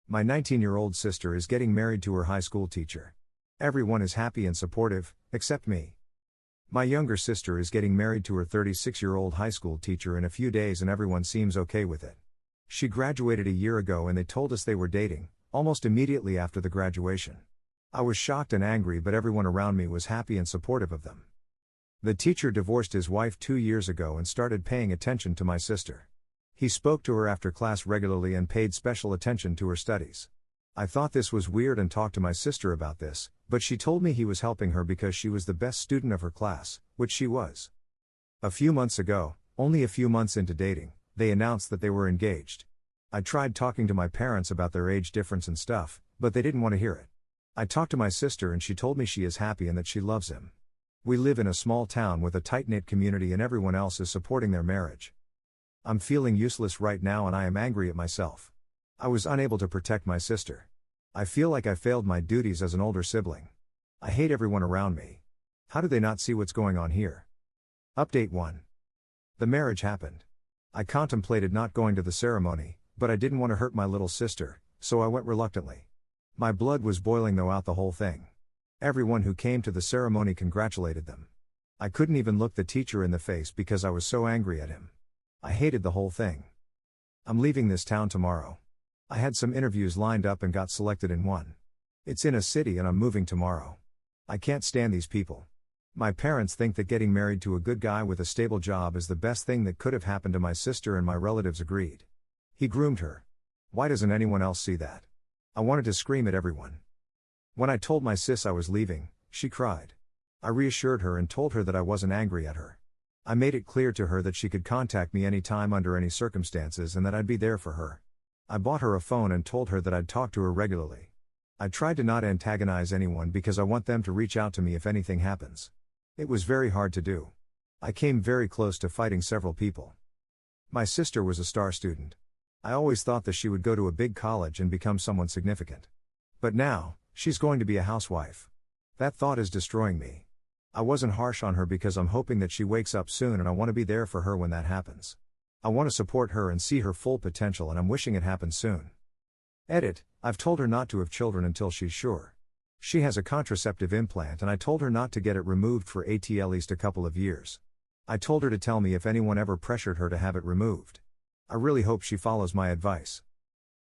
My 19-year-old sister is getting married to her high school teacher. Everyone is happy and supportive, except me. My younger sister is getting married to her 36-year-old high school teacher in a few days and everyone seems okay with it. She graduated a year ago and they told us they were dating, almost immediately after the graduation. I was shocked and angry, but everyone around me was happy and supportive of them. The teacher divorced his wife 2 years ago and started paying attention to my sister. He spoke to her after class regularly and paid special attention to her studies. I thought this was weird and talked to my sister about this, but she told me he was helping her because she was the best student of her class, which she was. A few months ago, only a few months into dating, they announced that they were engaged. I tried talking to my parents about their age difference and stuff, but they didn't want to hear it. I talked to my sister and she told me she is happy and that she loves him. We live in a small town with a tight-knit community and everyone else is supporting their marriage. I'm feeling useless right now and I am angry at myself. I was unable to protect my sister. I feel like I failed my duties as an older sibling. I hate everyone around me. How do they not see what's going on here? Update 1. The marriage happened. I contemplated not going to the ceremony, but I didn't want to hurt my little sister, so I went reluctantly. My blood was boiling throughout the whole thing. Everyone who came to the ceremony congratulated them. I couldn't even look the teacher in the face because I was so angry at him. I hated the whole thing. I'm leaving this town tomorrow. I had some interviews lined up and got selected in one. It's in a city and I'm moving tomorrow. I can't stand these people. My parents think that getting married to a good guy with a stable job is the best thing that could have happened to my sister and my relatives agreed. He groomed her. Why doesn't anyone else see that? I wanted to scream at everyone. When I told my sis I was leaving, she cried. I reassured her and told her that I wasn't angry at her. I made it clear to her that she could contact me anytime under any circumstances and that I'd be there for her. I bought her a phone and told her that I'd talk to her regularly. I tried to not antagonize anyone because I want them to reach out to me if anything happens. It was very hard to do. I came very close to fighting several people. My sister was a star student. I always thought that she would go to a big college and become someone significant. But now, she's going to be a housewife. That thought is destroying me. I wasn't harsh on her because I'm hoping that she wakes up soon and I want to be there for her when that happens. I want to support her and see her full potential and I'm wishing it happens soon. Edit, I've told her not to have children until she's sure. She has a contraceptive implant and I told her not to get it removed for at least a couple of years. I told her to tell me if anyone ever pressured her to have it removed. I really hope she follows my advice.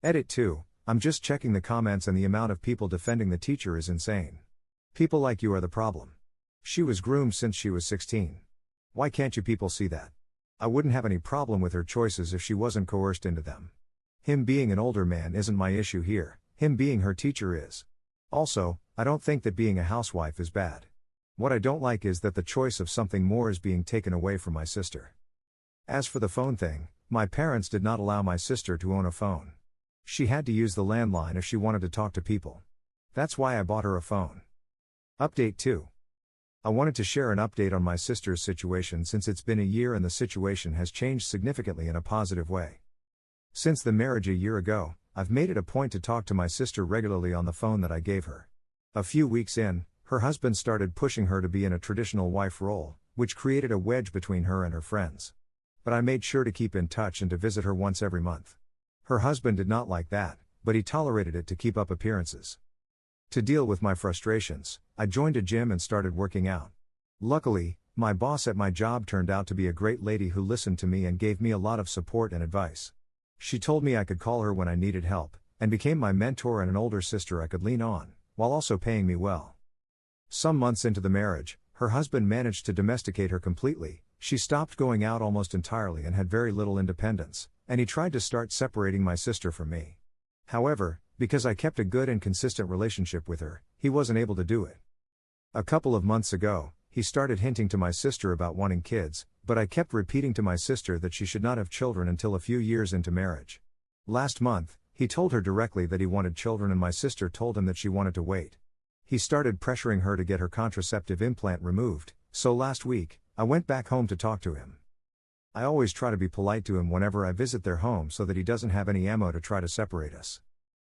Edit 2, I'm just checking the comments and the amount of people defending the teacher is insane. People like you are the problem. She was groomed since she was 16. Why can't you people see that? I wouldn't have any problem with her choices if she wasn't coerced into them. Him being an older man isn't my issue here, him being her teacher is. Also, I don't think that being a housewife is bad. What I don't like is that the choice of something more is being taken away from my sister. As for the phone thing, my parents did not allow my sister to own a phone. She had to use the landline if she wanted to talk to people. That's why I bought her a phone. Update 2. I wanted to share an update on my sister's situation since it's been a year and the situation has changed significantly in a positive way. Since the marriage a year ago, I've made it a point to talk to my sister regularly on the phone that I gave her. A few weeks in, her husband started pushing her to be in a traditional wife role, which created a wedge between her and her friends. But I made sure to keep in touch and to visit her once every month. Her husband did not like that, but he tolerated it to keep up appearances. To deal with my frustrations, I joined a gym and started working out. Luckily, my boss at my job turned out to be a great lady who listened to me and gave me a lot of support and advice. She told me I could call her when I needed help, and became my mentor and an older sister I could lean on, while also paying me well. Some months into the marriage, her husband managed to domesticate her completely. She stopped going out almost entirely and had very little independence, and he tried to start separating my sister from me. However, because I kept a good and consistent relationship with her, he wasn't able to do it. A couple of months ago, he started hinting to my sister about wanting kids, but I kept repeating to my sister that she should not have children until a few years into marriage. Last month, he told her directly that he wanted children and my sister told him that she wanted to wait. He started pressuring her to get her contraceptive implant removed, so last week, I went back home to talk to him. I always try to be polite to him whenever I visit their home so that he doesn't have any ammo to try to separate us.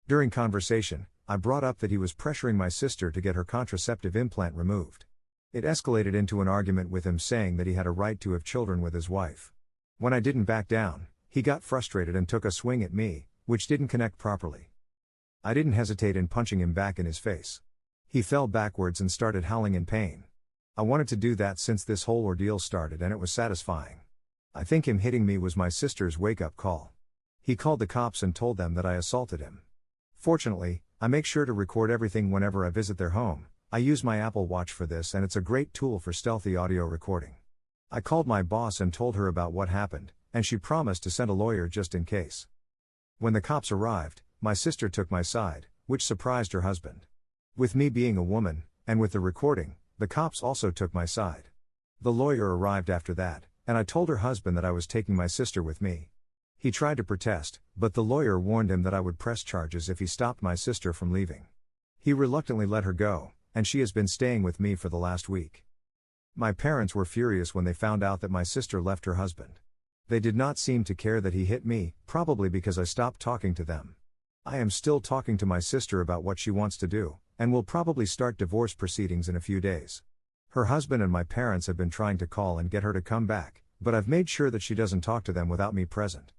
During conversation, I brought up that he was pressuring my sister to get her contraceptive implant removed. It escalated into an argument with him saying that he had a right to have children with his wife. When I didn't back down, he got frustrated and took a swing at me, which didn't connect properly. I didn't hesitate in punching him back in his face. He fell backwards and started howling in pain. I wanted to do that since this whole ordeal started, and it was satisfying. I think him hitting me was my sister's wake-up call. He called the cops and told them that I assaulted him. Fortunately, I make sure to record everything whenever I visit their home. I use my Apple Watch for this, and it's a great tool for stealthy audio recording. I called my boss and told her about what happened, and she promised to send a lawyer just in case. When the cops arrived, my sister took my side, which surprised her husband. With me being a woman, and with the recording, the cops also took my side. The lawyer arrived after that, and I told her husband that I was taking my sister with me. He tried to protest, but the lawyer warned him that I would press charges if he stopped my sister from leaving. He reluctantly let her go, and she has been staying with me for the last week. My parents were furious when they found out that my sister left her husband. They did not seem to care that he hit me, probably because I stopped talking to them. I am still talking to my sister about what she wants to do, and will probably start divorce proceedings in a few days. Her husband and my parents have been trying to call and get her to come back, but I've made sure that she doesn't talk to them without me present.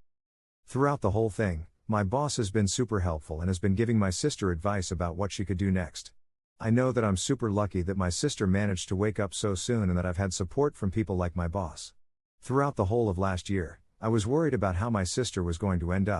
Throughout the whole thing, my boss has been super helpful and has been giving my sister advice about what she could do next. I know that I'm super lucky that my sister managed to wake up so soon and that I've had support from people like my boss. Throughout the whole of last year, I was worried about how my sister was going to end up.